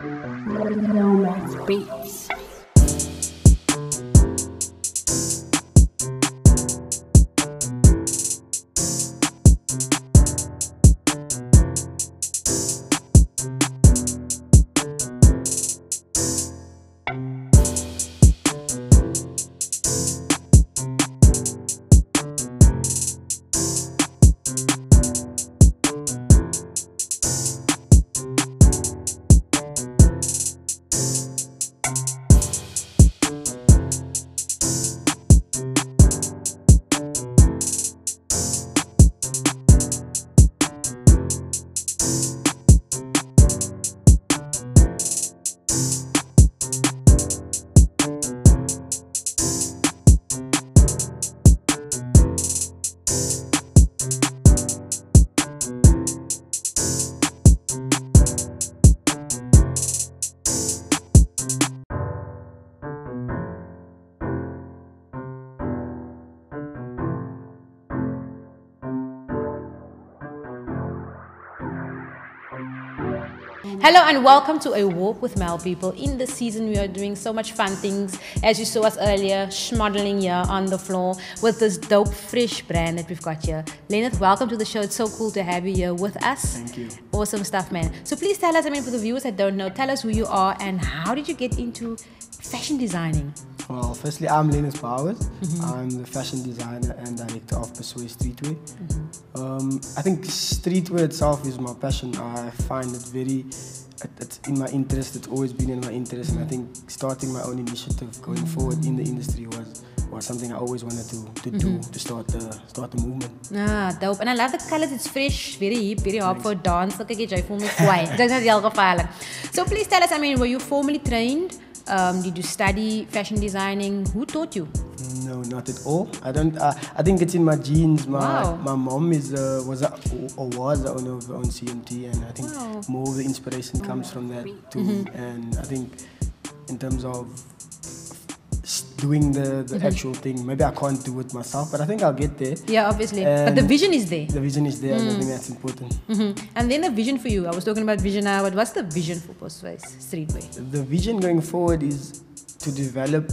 Lenneth Beats. Hello and welcome to a walk with Mel, people. In this season we are doing so much fun things. As you saw us earlier, schmodeling here on the floor with this dope fresh brand that we've got here. Lenneth, welcome to the show. It's so cool to have you here with us. Thank you. Awesome stuff, man. So please tell us, for the viewers that don't know, tell us who you are and how did you get into fashion designing? Well, firstly, I'm Lenneth B. I'm the fashion designer and director of Perseus Streetwear. I think streetwear itself is my passion. I find it it's in my interest. It's always been in my interest, and I think starting my own initiative going forward in the industry was something I always wanted to do to start the movement. Ah, dope. And I love the colors. It's fresh, very hip, very hot for dance. Look at you, for me, quiet. So please tell us, were you formally trained? Did you study fashion designing? Who taught you? No, not at all. I don't. I think it's in my genes. My mom was the owner of her own CMT, and I think more of the inspiration comes from that too. And I think in terms of doing the actual thing, maybe I can't do it myself, but I think I'll get there. Yeah, obviously. But the vision is there. The vision is there, and I think that's important. And then the vision for you. I was talking about vision now, but what's the vision for Perseus Streetwear? The vision going forward is to develop.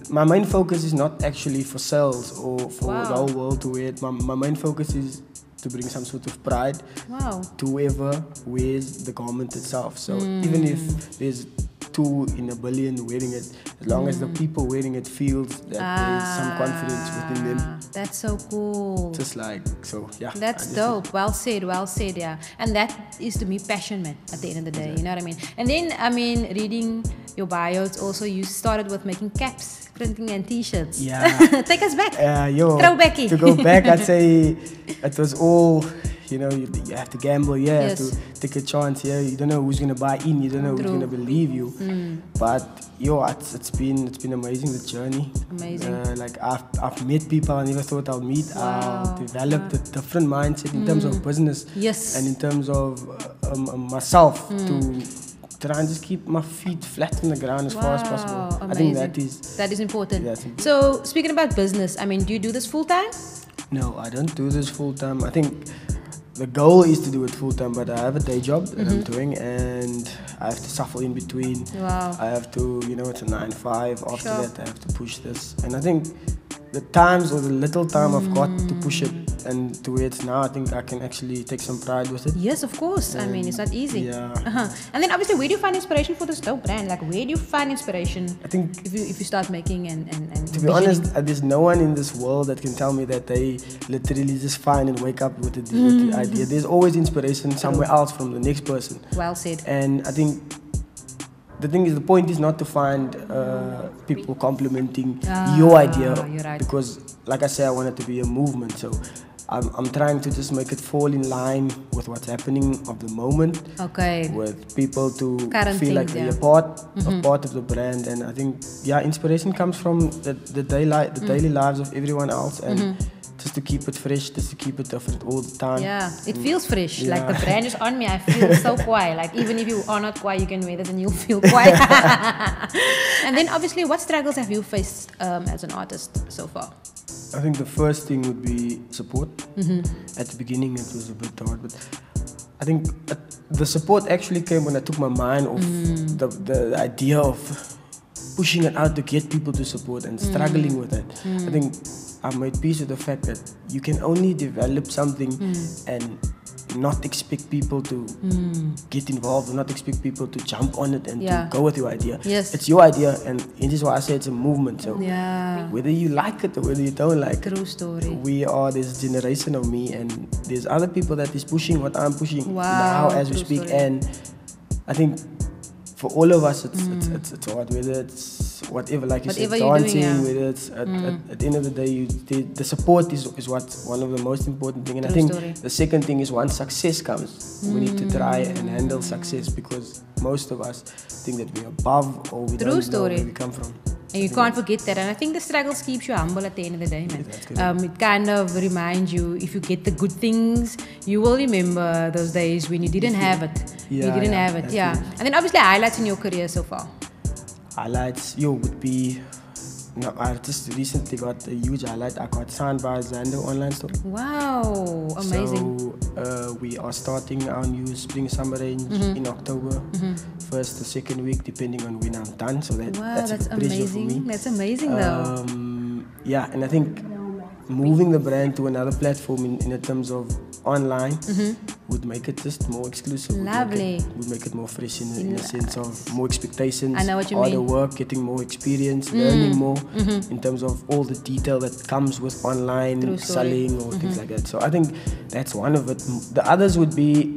My main focus is not actually for sales or for the whole world to wear it. My main focus is to bring some sort of pride to whoever wears the garment itself. So even if there's 2 in a billion wearing it, as long as the people wearing it feels that there's some confidence within them. That's so cool. Just like, so yeah. That's dope. Well said, yeah. And that is to me passion, man, at the end of the day, you know what I mean? And then, reading your bio, it's also you started with making caps, printing and t-shirts. Yeah. Take us back. Throwbacky. To go back, I'd say it was all, you have to gamble, you have to take a chance, you don't know who's going to buy in, you don't know who's going to believe you. But it's been amazing, the journey. Amazing. Like I've met people I never thought I'd meet. I've developed a different mindset in terms of business and in terms of myself to try and just keep my feet flat on the ground as far as possible. Amazing. I think that is important. Yeah, important. So speaking about business, do you do this full time? No, I don't do this full time. I think the goal is to do it full time, but I have a day job that I'm doing, and I have to shuffle in between. I have to, it's a 9-5. After that, I have to push this, and I think the times or the little time I've got to push it and to where it's now, I think I can actually take some pride with it. Yes, of course. It's not easy. Yeah. And then obviously, where do you find inspiration for this dope brand? Like, where do you find inspiration? I think if you start making and to be honest, there's no one in this world that can tell me that they literally just find and wake up with the idea. There's always inspiration somewhere else from the next person. Well said. And I think the point is not to find people complimenting your idea, because like I said, I want it to be a movement. So I'm trying to just make it fall in line with what's happening of the moment. Okay. With people to Current feel like things, they're part of the brand, and I think inspiration comes from the daily lives of everyone else, and just to keep it fresh, just to keep it different all the time. Yeah, it feels fresh. Like the brand is on me, I feel so quiet. Like even if you are not quiet, you can wear this and you'll feel quiet. And then obviously, what struggles have you faced as an artist so far? I think the first thing would be support. At the beginning it was a bit hard, but I think the support actually came when I took my mind off the idea of pushing it out to get people to support and struggling with it. I think I've made peace with the fact that you can only develop something and not expect people to get involved, or not expect people to jump on it and to go with your idea. Yes. It's your idea, and it is why I say it's a movement. So Yeah. whether you like it or whether you don't like it, True story. we are this generation of me, and there's other people that is pushing what I'm pushing now as we true speak. story. And I think for all of us, it's hard, whether it's whatever, like you said, Whatever you're dancing, doing, whether it's at the end of the day, the support is what's one of the most important thing. And I True think story. the second thing is once success comes, we need to try and handle success, because most of us think that we're above, or we True don't story. know where we come from. And you can't forget that. And I think the struggles keeps you humble at the end of the day, man. That's good. It kind of reminds you, if you get the good things, you will remember those days when you didn't have it. You Yeah, didn't yeah, have it, that's yeah. it. And then obviously highlights in your career so far. Highlights, would be. No, I just recently got a huge highlight. I got signed by Zando online store. Wow, amazing. So we are starting our new spring-summer range in October, first or second week, depending on when I'm done. So that's a good pressure for me. amazing. That's amazing though. Yeah, and I think moving the brand to another platform in terms of online would make it just more exclusive. Lovely. Would make it more fresh in a sense of more expectations, I know what you harder mean. work, getting more experience, learning more in terms of all the detail that comes with online True story. selling or things like that. So I think that's one of it. The others would be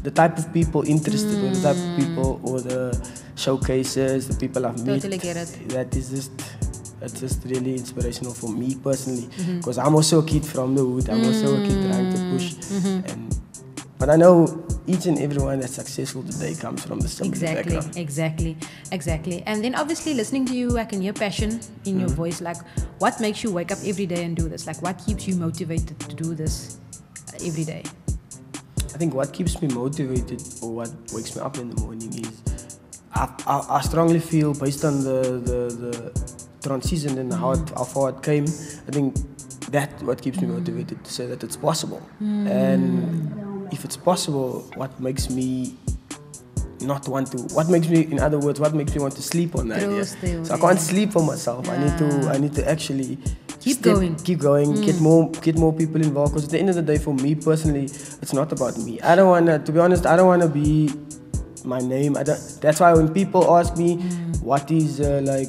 the type of people interested, or the type of people, or the showcases, the people I've met. Totally get it. That is it's just really inspirational for me personally, because I'm also a kid from the hood. I'm also a kid trying to push, but I know each and everyone that's successful today comes from the same background. Exactly. And then obviously listening to you, I can hear passion in your voice. Like, what makes you wake up every day and do this? Like, what keeps you motivated to do this every day? I think what keeps me motivated, or what wakes me up in the morning, is I strongly feel, based on the transition and how far it came, I think that's what keeps me motivated to say that it's possible. And if it's possible, what makes me not want to, what makes me, in other words, what makes me want to sleep on that idea? So I can't sleep for myself. I need to actually keep going, get more people involved, because at the end of the day, for me personally, it's not about me. I don't want to be honest, I don't want to be my name. That's why when people ask me what is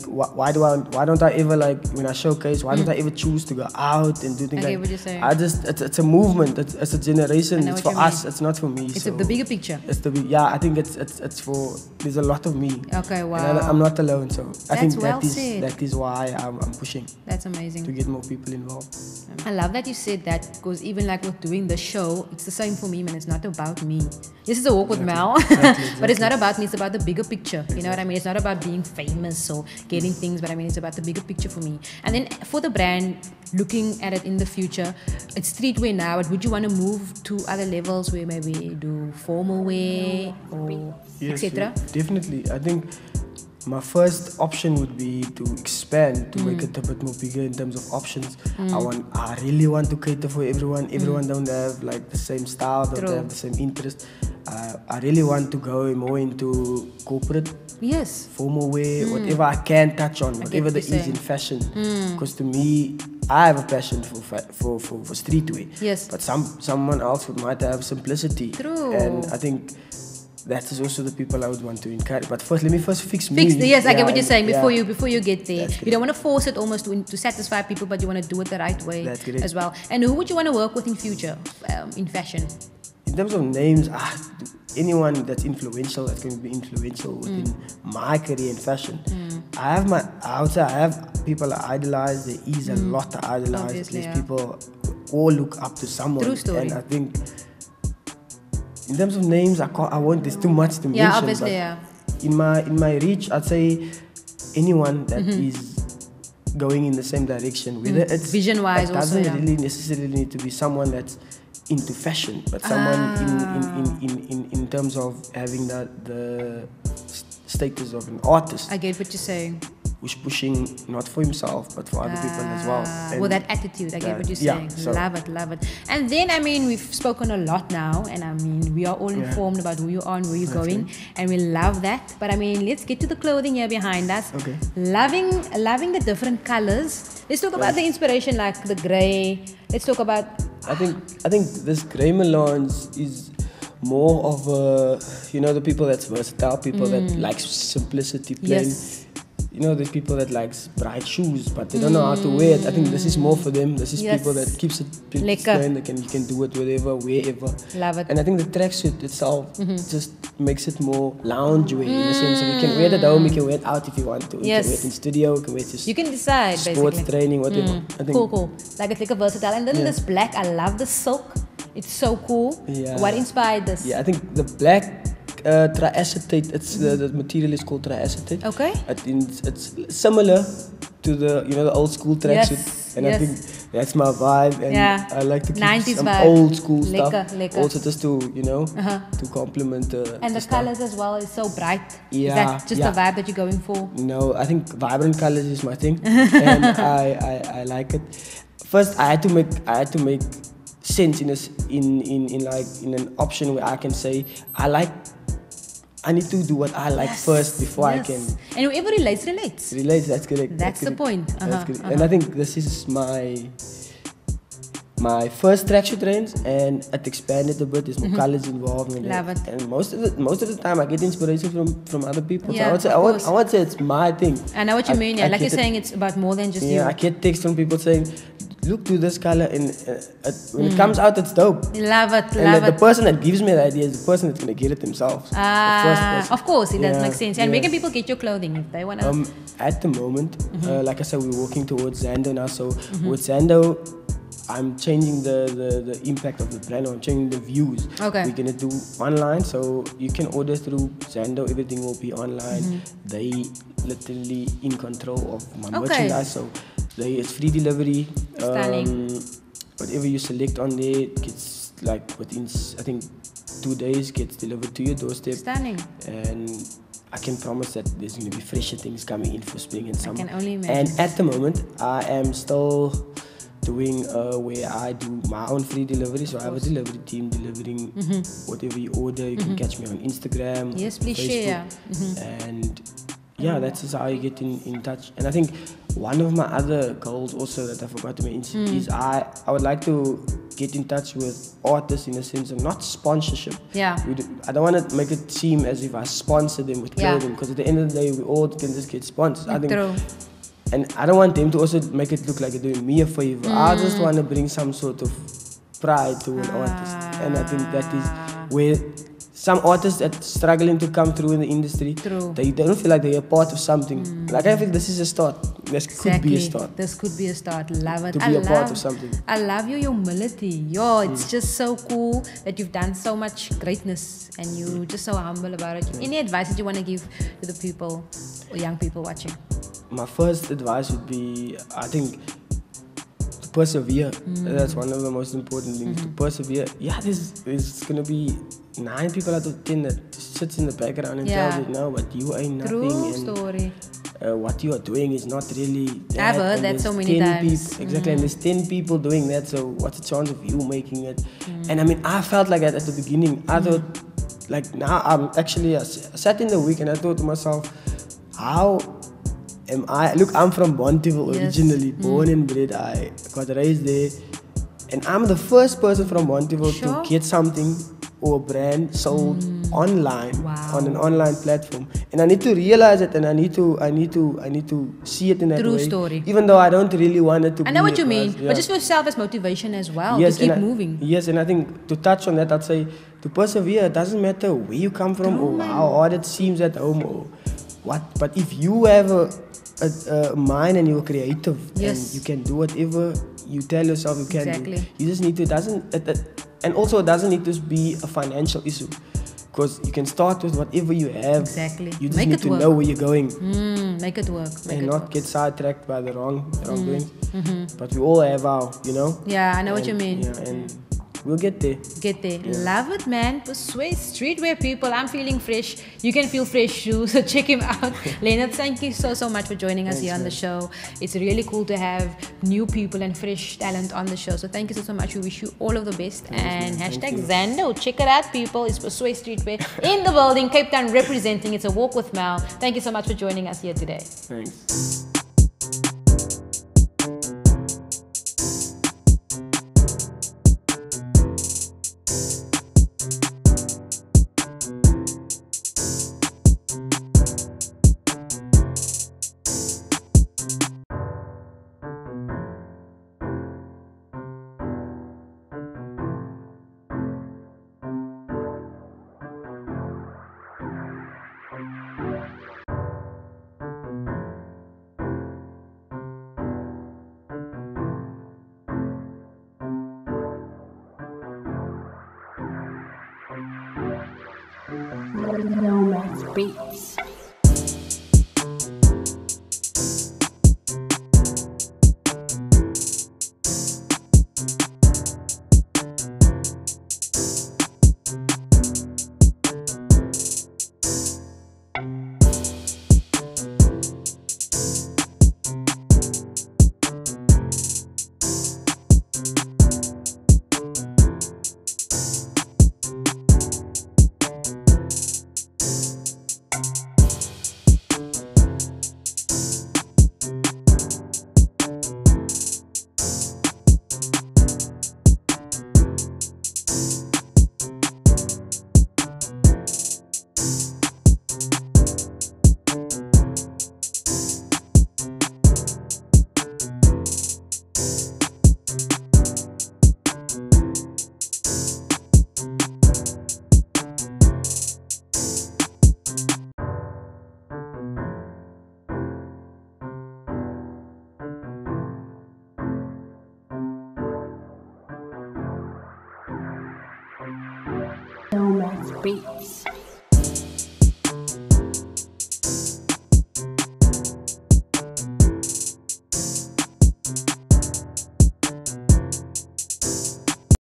why don't I ever, like, when I showcase, why don't I ever choose to go out and do things I get like what you're saying. it's a movement, it's a generation, it's for us, it's not for me. It's so the bigger picture. I think it's for, there's a lot of me. Okay, wow. And I'm not alone, so I think well said. that is why I'm pushing That's amazing. to get more people involved. I love that you said that, because even like with doing the show, it's the same for me, man. It's not about me. This is a walk with Mel, but it's not about me. It's about the bigger picture. You know what I mean? It's not about being famous or getting things, but I mean, it's about the bigger picture for me. And then for the brand, looking at it in the future, it's streetwear now, but would you want to move to other levels where maybe do formal wear or etc.? Definitely. I think my first option would be to expand, to make it a bit more bigger in terms of options. I really want to cater for everyone. Everyone don't have like the same style, don't have the same interest. I really want to go more into corporate, formal wear, whatever I can touch on, whatever there is in fashion. Because to me, I have a passion for streetwear. Yes. But someone else might have simplicity. True. And I think that is also the people I would want to encourage. But first, let me fix me. Yes, I get what you're saying. Before you get there, you don't want to force it almost to satisfy people, but you want to do it the right way as well. And who would you want to work with in future in fashion? In terms of names, anyone that's influential, that's going to be influential within my career in fashion. I would say I have people I idolize. There is a lot I idolize. Obviously, There's people all look up to someone. True story. And I think in terms of names, there's too much to mention. Yeah, obviously, In my reach, I'd say anyone that is going in the same direction, whether it's vision-wise, it doesn't really necessarily need to be someone that's into fashion, but someone in terms of having the status of an artist. I get what you're saying. who's pushing not for himself but for other people as well. And with that attitude, I get what you're saying. So Love it. And then, I mean, we've spoken a lot now, and I mean, we are all informed about who you are and where you're going, and we love that. But I mean, let's get to the clothing here behind us. Okay. Loving the different colors. Let's talk about the inspiration, like the grey. Let's talk about. I think this grey melange is more of a, the people that's versatile, people that like simplicity, plain. Yes. The people that likes bright shoes, but they don't know how to wear it. I think this is more for them. This is people that keeps it plain. You can do it whatever, wherever. Love it. And I think the tracksuit itself just makes it more loungewear in the sense of you can wear it at home, you can wear it out if you want to. You can wear it in studio, you can wear it just you can decide sports basically. Training, whatever. I think cool. Like it's like a versatile. And then this black, I love the silk. It's so cool. Yeah. What inspired this? Yeah, I think the black triacetate. It's the material is called triacetate. Okay. It's similar to the old school tracksuit, and I think that's my vibe. And I like to keep 90s some vibe. old school stuff. Lekker. Also just to to complement. And the colors as well is so bright. Yeah. Is that just the vibe that you're going for? No, I think vibrant colors is my thing, and I like it. First, I had to make sense in an option where I can say I need to do what I like first before I can. And whoever relates. Relates, that's correct. That's the point. That's correct. And I think this is my first tracksuit range, and it expanded a bit. There's more colors involved in Love it. And most of the time, I get inspiration from other people. Yeah, so I would say it's my thing. I know what you mean. Yeah, like you're saying, it's about more than just you. Yeah, I get texts from people saying, look to this color, and when it comes out, it's dope. Love it. The person that gives me the idea is the person that's going to get it themselves. The first person. Of course, it does make sense. And where can people get your clothing if they want to? At the moment, like I said, we're walking towards Zando now. So with Zando, I'm changing the impact of the brand. I'm changing the views. Okay. We're going to do online, so you can order through Zando. Everything will be online. They literally in control of my merchandise. So it's free delivery. Stunning. Whatever you select on there gets within, I think, 2 days gets delivered to your doorstep. Stunning. And I can promise that there's going to be fresher things coming in for spring and summer. I can only imagine. And at the moment, I am still doing where I do my own free delivery. So I have a delivery team delivering whatever you order. You can catch me on Instagram. Yes, please Facebook, share. And that's just how you get in touch. And I think one of my other goals also that I forgot to mention is I would like to get in touch with artists in the sense of not sponsorship. Yeah. I don't want to make it seem as if I sponsor them with clothing, because at the end of the day, we all can just get sponsors. I think. True. And I don't want them to also make it look like they're doing me a favor. I just want to bring some sort of pride to an artist. And I think that is where some artists that struggling to come through in the industry, they don't feel like they're a part of something. Like I feel this is a start. This could be a start. This could be a start. Love it. To be a part of something. I love your humility. It's just so cool that you've done so much greatness and you're just so humble about it. Any advice that you want to give to the people or young people watching? My first advice would be, I think, to persevere. That's one of the most important things, to persevere. Yeah, there's going to be 9 people out of 10 that sits in the background and tells you, no, but you ain't nothing. True story. What you are doing is not really that. I've heard that so many times. Exactly, and there's 10 people doing that, so what's the chance of you making it? And I mean, I felt like that at the beginning. I thought, now I'm actually, I sat in the week and I thought to myself, how am I? Look, I'm from Bonteville originally, born and bred. I got raised there, and I'm the first person from Bonteville to get something or a brand sold online on an online platform. And I need to realize it, and I need to see it in that way. True story. Even though I don't really want it to be. I know what you mean, but just for yourself as motivation as well, to keep moving. Yes, and I think to touch on that, I'd say to persevere. It doesn't matter where you come from or how hard it seems at home or what. But if you have a mind and you're creative and you can do whatever you tell yourself you can do, you just need to. And also, it doesn't need to be a financial issue, because you can start with whatever you have. Exactly. You just need to know where you're going. Make it work. And not get sidetracked by the wrongdoing. But we all have our, Yeah, I know what you mean. Yeah, and we'll get there. Get there. Love it, man. Perseus Streetwear people. I'm feeling fresh. You can feel fresh too. So check him out. Lenneth, thank you so much for joining us here on the show. It's really cool to have new people and fresh talent on the show. So thank you so much. We wish you all of the best. And hashtag Zando. Check it out, people. It's Perseus Streetwear in the building. Cape Town representing. It's a walk with Mel. Thank you so much for joining us here today. Thanks. Mels Beats. Mels Beats.